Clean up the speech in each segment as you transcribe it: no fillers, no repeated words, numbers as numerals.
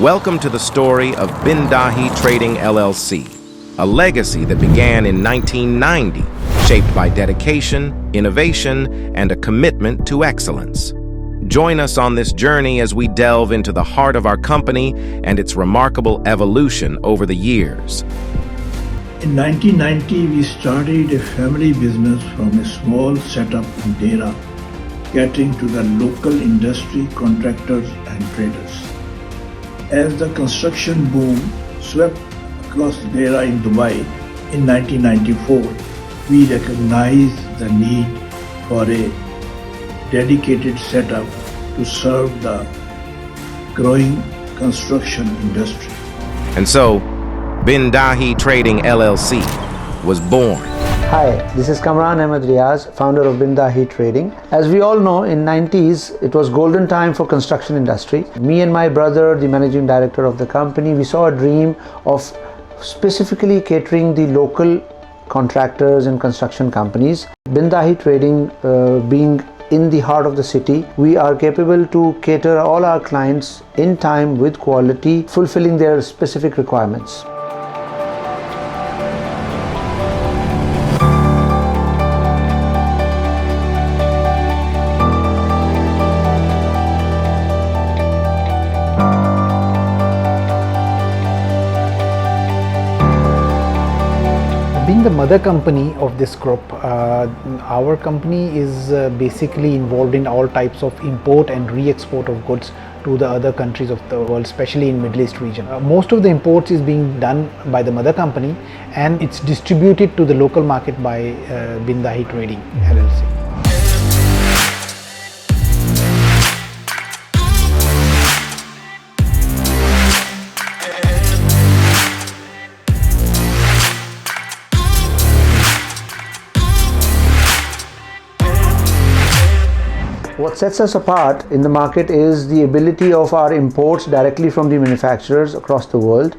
Welcome to the story of Dhahi Trading LLC, a legacy that began in 1990, shaped by dedication, innovation, and a commitment to excellence. Join us on this journey as we delve into the heart of our company and its remarkable evolution over the years. In 1990, we started a family business from a small setup in Dera, catering to the local industry, contractors and traders. As the construction boom swept across Dera in Dubai in 1994, we recognized the need for a dedicated setup to serve the growing construction industry. And so, Dhahi Trading LLC was born. Hi, this is Kamran Ahmed Riaz, founder of Dhahi Trading. As we all know, in 90s, it was golden time for construction industry. Me and my brother, the managing director of the company, we saw a dream of specifically catering the local contractors and construction companies. Dhahi Trading being in the heart of the city, we are capable to cater all our clients in time with quality, fulfilling their specific requirements. Being the mother company of this group, our company is basically involved in all types of import and re-export of goods to the other countries of the world, especially in Middle East region. Most of the imports is being done by the mother company and it's distributed to the local market by Dhahi Trading LLC. What sets us apart in the market is the ability of our imports directly from the manufacturers across the world.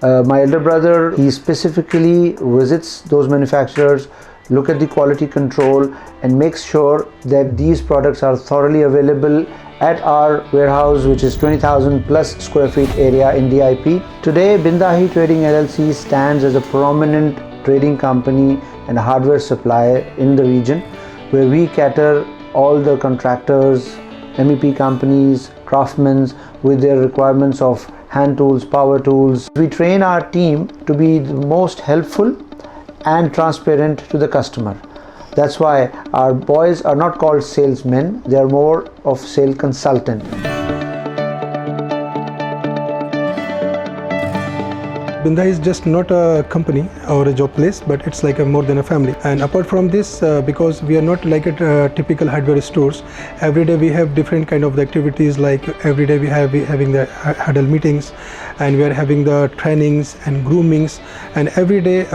My elder brother, he specifically visits those manufacturers, look at the quality control and makes sure that these products are thoroughly available at our warehouse, which is 20,000 plus square feet area in DIP. Today, Dhahi Trading LLC stands as a prominent trading company and a hardware supplier in the region, where we cater all the contractors, MEP companies, craftsmen with their requirements of hand tools, power tools. We train our team to be the most helpful and transparent to the customer. That's why our boys are not called salesmen, they are more of sales consultant. Dhahi is just not a company or a job place, but it's like more than a family. And apart from this, because we are not like a typical hardware stores, every day we have different kind of activities. Like every day we having the huddle meetings, and we are having the trainings and groomings, and every day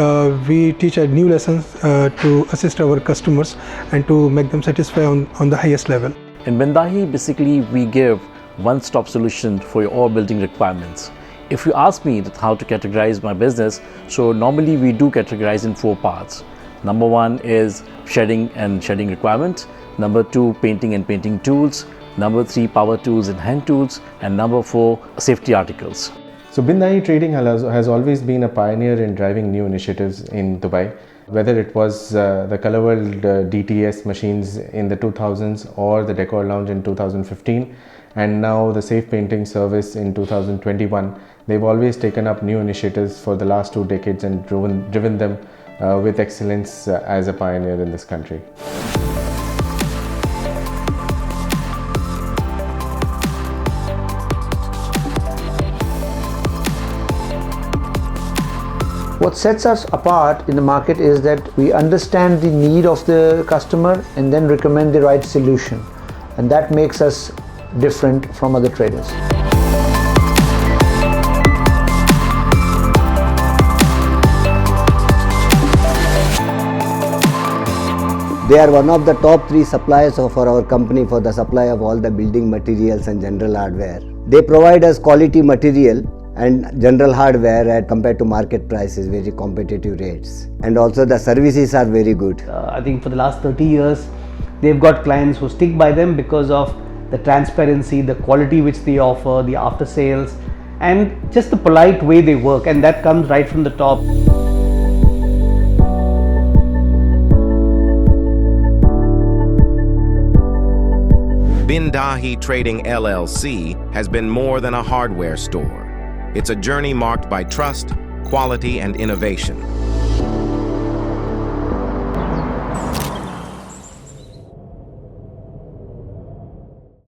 we teach a new lessons to assist our customers and to make them satisfied on the highest level. In Dhahi, basically we give one-stop solution for your all building requirements. If you ask me that how to categorize my business, so normally we do categorize in 4 parts. Number 1 is shedding and shedding requirement. Number 2, painting and painting tools. Number 3, power tools and hand tools. And number 4, safety articles. So Dhahi Trading has always been a pioneer in driving new initiatives in Dubai. Whether it was the Color World DTS machines in the 2000s or the Decor Lounge in 2015, and now the Safe Painting service in 2021, they've always taken up new initiatives for the last 2 decades and driven them with excellence as a pioneer in this country. What sets us apart in the market is that we understand the need of the customer and then recommend the right solution, and that makes us different from other traders. They are one of the top 3 suppliers for our company for the supply of all the building materials and general hardware. They provide us quality material and general hardware at compared to market prices, very competitive rates. And also the services are very good. I think for the last 30 years, they've got clients who stick by them because of the transparency, the quality which they offer, the after sales, and just the polite way they work, and that comes right from the top. Bin Dhahi Trading LLC has been more than a hardware store. It's a journey marked by trust, quality, and innovation.